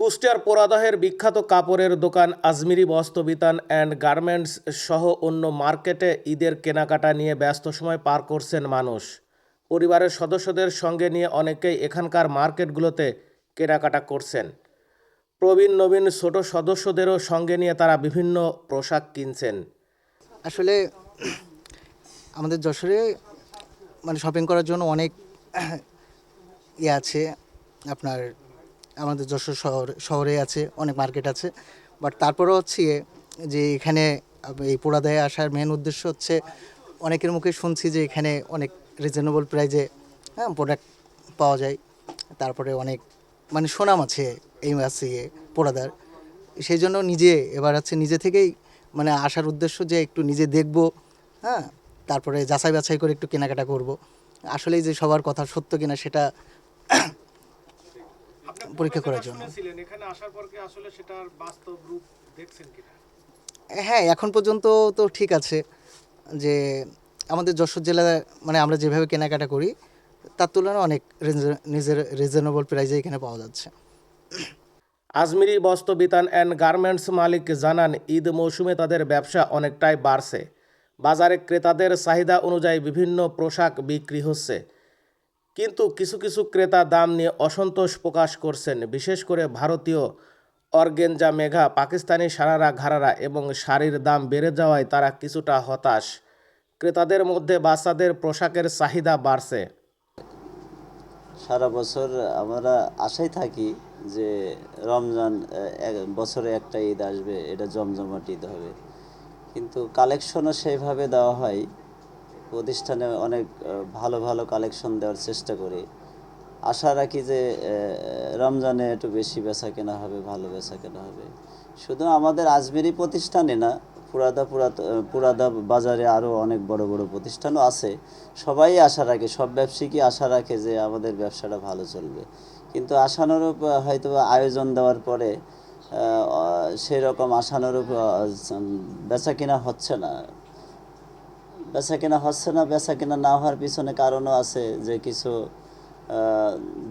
কুষ্টিয়ার পোড়াদহের বিখ্যাত কাপড়ের দোকান আজমিরি বস্ত্র বিতান অ্যান্ড গার্মেন্টস সহ অন্য মার্কেটে ঈদের কেনাকাটা নিয়ে ব্যস্ত সময় পার করছেন মানুষ। পরিবারের সদস্যদের সঙ্গে নিয়ে অনেকেই এখানকার মার্কেটগুলোতে কেনাকাটা করছেন। প্রবীণ নবীন ছোট সদস্যদেরও সঙ্গে নিয়ে তারা বিভিন্ন পোশাক কিনছেন। আসলে আমাদের যশোরে শপিং করার জন্য অনেক আছে। আপনার আমাদের যশোর শহরে আছে অনেক মার্কেট আছে, বাট তারপরেও হচ্ছে যে এখানে এই পোড়াদায়ে আসার মেন উদ্দেশ্য হচ্ছে অনেকের মুখে শুনছি যে এখানে অনেক রিজনেবল প্রাইজে প্রোডাক্ট পাওয়া যায়। তারপরে অনেক সুনাম আছে এই পোড়াদার। সেই জন্য এবার নিজে থেকেই আসার উদ্দেশ্য যে একটু নিজে দেখব, তারপরে যাচাই বাছাই করে একটু কেনাকাটা করব। আসলেই যে সবার কথা সত্য কিনা সেটা পরীক্ষা করার জন্য। হ্যাঁ, এখন পর্যন্ত তো ঠিক আছে যে আমাদের যশোর জেলায় আমরা যেভাবে কেনাকাটা করি তার তুলনায় অনেক নিজের রিজনেবল প্রাইসে এখানে পাওয়া যাচ্ছে। আজমিরি বস্ত্র বিতান অ্যান্ড গার্মেন্টস মালিক জানান, ঈদ মৌসুমে তাদের ব্যবসা অনেকটাই বাড়ছে। বাজারে ক্রেতাদের চাহিদা অনুযায়ী বিভিন্ন পোশাক বিক্রি হচ্ছে, কিন্তু কিছু কিছু ক্রেতা দাম নিয়ে অসন্তোষ প্রকাশ করছেন। বিশেষ করে ভারতীয় অর্গেঞ্জা, মেঘা, পাকিস্তানি সারারা, ঘারারা এবং শাড়ির দাম বেড়ে যাওয়ায় তারা কিছুটা হতাশ। ক্রেতাদের মধ্যে বাচ্চাদের পোশাকের চাহিদা বাড়ছে। সারা বছর আমরা আশায় থাকি যে রমজান বছরে একটা ঈদ আসবে, এটা জমজমাট ঈদ হবে, কিন্তু কালেকশনও সেইভাবে দেওয়া হয়। প্রতিষ্ঠানে অনেক ভালো ভালো কালেকশন দেওয়ার চেষ্টা করি। আশা রাখি যে রমজানে একটু বেশি বেচা কেনা হবে, ভালো বেচা কেনা হবে। শুধু আমাদের আজমেরি প্রতিষ্ঠানে না, পুরাদা বাজারে আরও অনেক বড় বড় প্রতিষ্ঠানও আছে। সবাই আশা রাখে, সব ব্যবসায়ী আশা রাখে যে আমাদের ব্যবসাটা ভালো চলবে, কিন্তু আশানুরূপ হয়তো আয়োজন দেওয়ার পরে সেই রকম আশানুরূপ বেচা কেনা হচ্ছে না। বেচা কেনা না হওয়ার পিছনে কারণও আছে, যে কিছু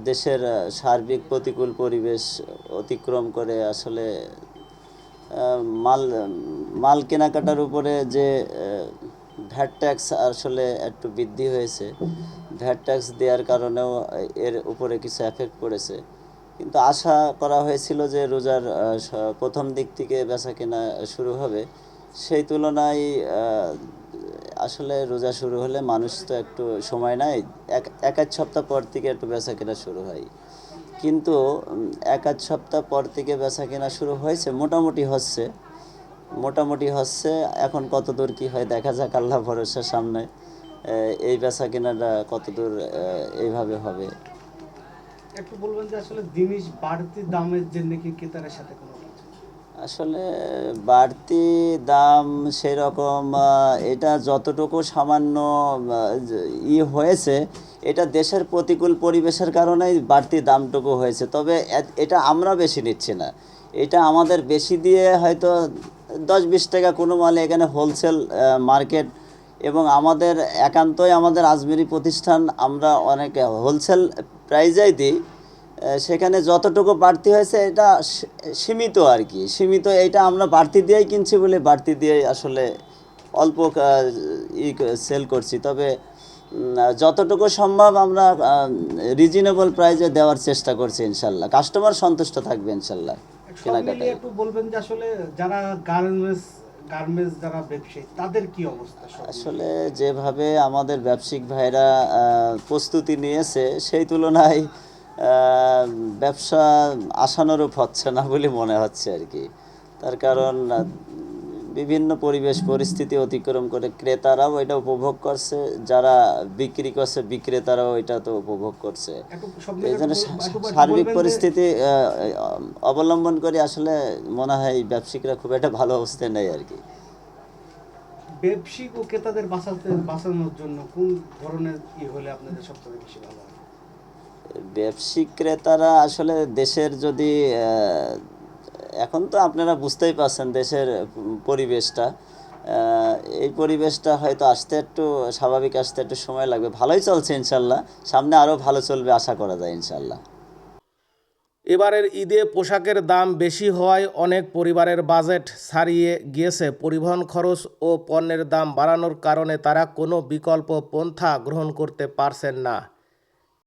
দেশের সার্বিক প্রতিকূল পরিবেশ অতিক্রম করে আসলে মাল মাল কেনাকাটার উপরে যে ভ্যাট ট্যাক্স আসলে একটু বৃদ্ধি হয়েছে। ভ্যাট ট্যাক্স দেওয়ার কারণেও এর উপরে কিছু এফেক্ট পড়েছে। কিন্তু আশা করা হয়েছিল যে রোজার প্রথম দিক থেকে বেচা কেনা শুরু হবে। সেই তুলনায় আসলে রোজা শুরু হলে মানুষ তো একটু সময় নেয়, এক আধ সপ্তাহ পর থেকে একটু বেচা কেনা শুরু হয়। কিন্তু এক আধ সপ্তাহ পর থেকে বেচা কেনা শুরু হয়েছে, মোটামুটি হচ্ছে। এখন কত দূর কী হয় দেখা যাক, আল্লাহ ভরসার সামনে এই বেচা কেনাটা কত দূর এইভাবে হবে। একটু বলবেন যে আসলে জিনিস বাড়তি দামের জন্য কি ক্রেতার সাথে কোনো আসলে বাড়তি দাম সেরকম এটা যতটুকু সামান্য হয়েছে, এটা দেশের প্রতিকূল পরিবেশের কারণেই বাড়তি দামটুকু হয়েছে। তবে এটা আমরা বেশি নিচ্ছি না, এটা আমাদের বেশি দিয়ে হয়তো 10-20 টাকা কোনো মালে এখানে হোলসেল মার্কেট, এবং আমাদের একান্তই আমাদের আজমেরি প্রতিষ্ঠান, আমরা অনেক হোলসেল প্রাইজেই দিই। সেখানে যতটুকু বাড়তি হয়েছে এটা সীমিত আর কি, সীমিত। এটা আমরা বাড়তি দিয়েই কিনছি বলে বাড়তি দিয়েই আসলে অল্প সেল করছি। তবে যতটুকু সম্ভব আমরা রিজনেবল প্রাইসে দেওয়ার চেষ্টা করছি। ইনশাল্লাহ কাস্টমার সন্তুষ্ট থাকবে ইনশাল্লাহ। কেনাকাটা একটু বলবেন যে আসলে যারা গার্মেন্টস যারা ব্যবসায়ী তাদের কি অবস্থা? আসলে যেভাবে আমাদের ব্যবসায়িক ভাইরা প্রস্তুতি নিয়েছে, সেই তুলনায় ব্যবসা আশানুরূপ হচ্ছে না বলে মনে হচ্ছে আর কি। তার কারণ বিভিন্ন পরিবেশ পরিস্থিতি অতিক্রম করে ক্রেতারাও এটা উপভোগ করছে, যারা বিক্রি করছে বিক্রেতারাও এটা তো উপভোগ করছে। এই জন্য সার্বিক পরিস্থিতি অবলম্বন করে আসলে মনে হয় ব্যবসায়িকরা খুব একটা ভালো অবস্থায় নেই আর কি। ব্যবসায়িক ও ক্রেতাদের বাঁচানোর জন্য কোন ধরনের হলে আপনাদের সবথেকে বেশি ভালো হয়? ব্যবসায়িক ক্রেতারা আসলে দেশের যদি এখন তো আপনারা বুঝতেই পারছেন দেশের পরিবেশটা, এই পরিবেশটা হয়তো স্বাভাবিক আসতে একটু সময় লাগবে। ভালোই চলছে ইনশাল্লাহ, সামনে আরও ভালো চলবে আশা করা যায় ইনশাল্লাহ। এবারের ঈদে পোশাকের দাম বেশি হওয়ায় অনেক পরিবারের বাজেট ছাড়িয়ে গিয়েছে। পরিবহন খরচ ও পণ্যের দাম বাড়ানোর কারণে তারা কোনো বিকল্প পন্থা গ্রহণ করতে পারছেন না।